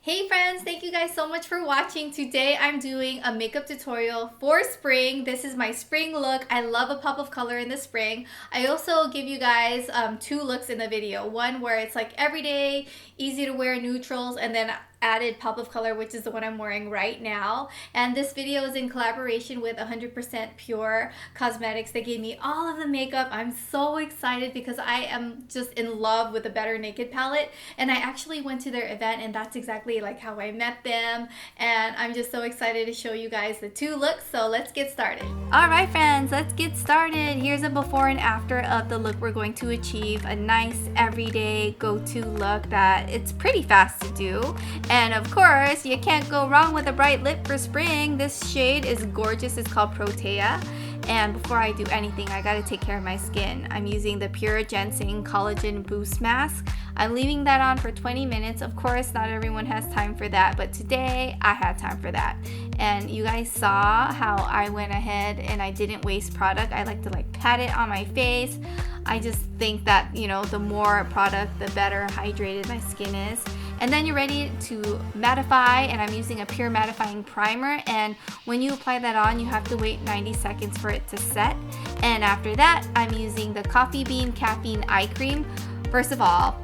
Hey friends, thank you guys so much for watching. Today I'm doing a makeup tutorial for spring. This is my spring look. I love a pop of color in the spring. I also give you guys two looks in the video. One where it's like everyday, easy to wear neutrals, and then added pop of color, which is the one I'm wearing right now. And this video is in collaboration with 100% Pure Cosmetics. They gave me all of the makeup. I'm so excited because I am just in love with the Better Naked palette, and I actually went to their event, and that's exactly like how I met them. And I'm just so excited to show you guys the two looks. So let's get started. All right friends, let's get started. Here's a before and after of the look we're going to achieve. A nice everyday go-to look that it's pretty fast to do. And of course, you can't go wrong with a bright lip for spring. This shade is gorgeous. It's called Protea. And before I do anything, I gotta take care of my skin. I'm using the Pure Ginseng Collagen Boost Mask. I'm leaving that on for 20 minutes. Of course, not everyone has time for that, but today I had time for that. And you guys saw how I went ahead and I didn't waste product. I like to pat it on my face. I just think that, you know, the more product, the better hydrated my skin is. And then you're ready to mattify, and I'm using a pure mattifying primer, and when you apply that on, you have to wait 90 seconds for it to set. And after that, I'm using the Coffee Bean Caffeine Eye Cream. First of all,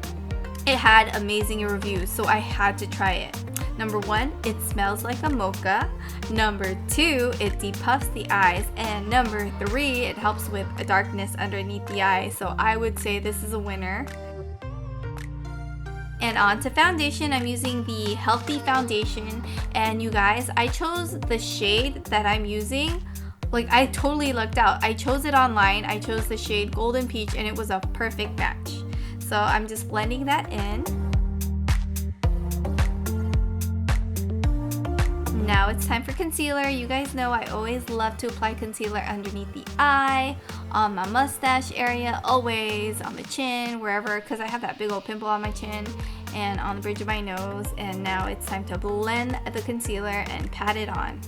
it had amazing reviews, so I had to try it. Number one, it smells like a mocha. Number two, it depuffs the eyes. And number three, it helps with a darkness underneath the eye. So I would say this is a winner. And on to foundation, I'm using the Healthy Foundation. And you guys, I chose the shade that I'm using. I totally lucked out. I chose it online. I chose the shade Golden Peach, and it was a perfect match. So I'm just blending that in. Now it's time for concealer. You guys know I always love to apply concealer underneath the eye, on my mustache area, always on the chin, wherever, because I have that big old pimple on my chin, and on the bridge of my nose. And now it's time to blend the concealer and pat it on.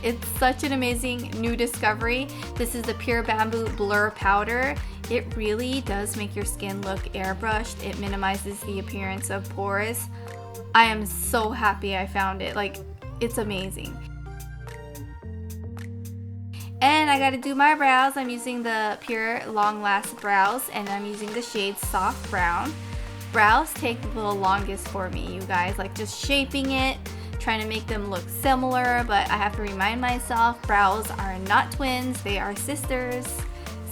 It's such an amazing new discovery. This is the Pure Bamboo Blur Powder. It really does make your skin look airbrushed. It minimizes the appearance of pores. I am so happy I found it. It's amazing. And I gotta do my brows. I'm using the Pure Long Last Brows, and I'm using the shade Soft Brown. Brows take the longest for me, you guys. Just shaping it, trying to make them look similar, but I have to remind myself brows are not twins, they are sisters,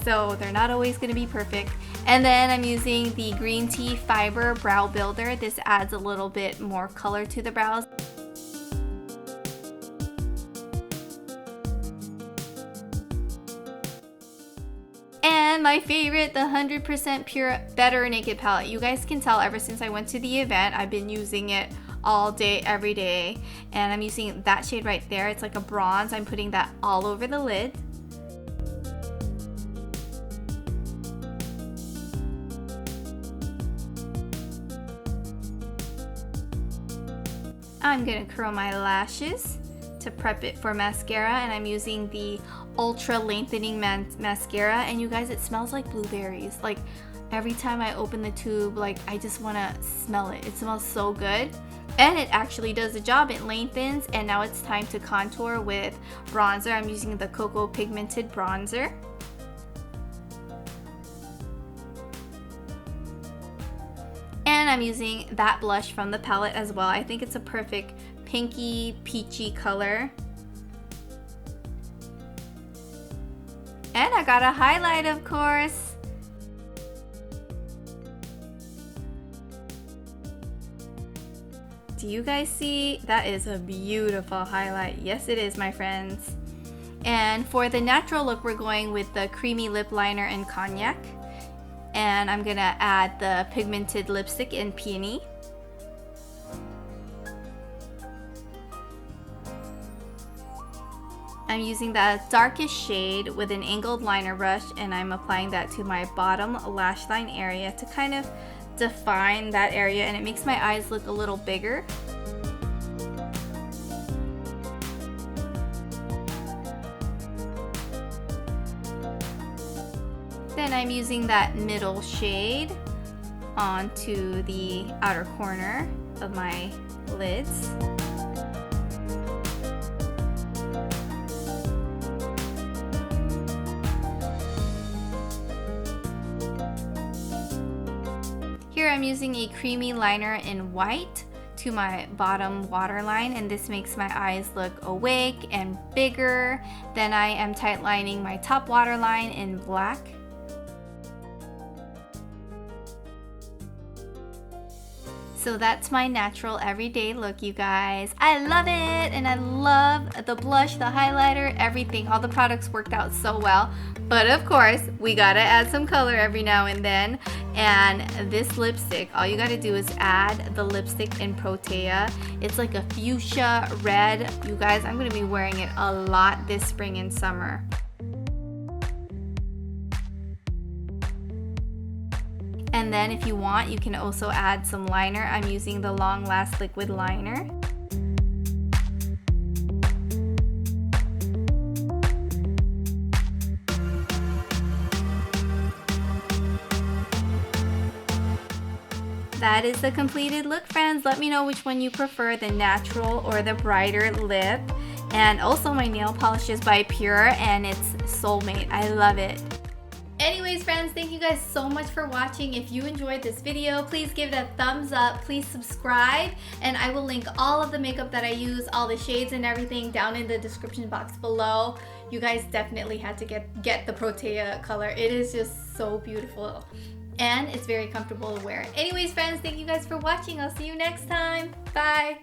so they're not always going to be perfect. And then I'm using the Green Tea Fiber Brow Builder. This adds a little bit more color to the brows. And my favorite, the 100% Pure Better Naked palette. You guys can tell ever since I went to the event, I've been using it all day, every day. And I'm using that shade right there. It's like a bronze. I'm putting that all over the lid. I'm gonna curl my lashes to prep it for mascara, and I'm using the Ultra Lengthening Mascara. And you guys, it smells like blueberries. Every time I open the tube, I just wanna smell it. It smells so good. And it actually does the job. It lengthens. And now it's time to contour with bronzer. I'm using the Coco Pigmented bronzer. And I'm using that blush from the palette as well. I think it's a perfect pinky, peachy color. And I got a highlight, of course. Do you guys see? That is a beautiful highlight. Yes, it is, my friends. And for the natural look, we're going with the creamy lip liner in Cognac. And I'm gonna add the pigmented lipstick in Peony. I'm using that darkest shade with an angled liner brush, and I'm applying that to my bottom lash line area to kind of define that area, and it makes my eyes look a little bigger. Then I'm using that middle shade onto the outer corner of my lids. Here I'm using a creamy liner in white to my bottom waterline, and this makes my eyes look awake and bigger. Then I am tightlining my top waterline in black. So that's my natural everyday look, you guys. I love it, and I love the blush, the highlighter, everything. All the products worked out so well. But of course, we gotta add some color every now and then. And this lipstick, all you gotta do is add the lipstick in Protea. It's like a fuchsia red. You guys, I'm gonna be wearing it a lot this spring and summer. And then if you want, you can also add some liner. I'm using the Long Last liquid liner. That is the completed look, friends. Let me know which one you prefer, the natural or the brighter lip. And also my nail polish is by Pure and it's Soulmate. I love it. Anyways, friends, thank you guys so much for watching. If you enjoyed this video, please give it a thumbs up. Please subscribe, and I will link all of the makeup that I use, all the shades and everything down in the description box below. You guys definitely had to get the Protea color. It is just so beautiful, and it's very comfortable to wear. Anyways, friends, thank you guys for watching. I'll see you next time. Bye.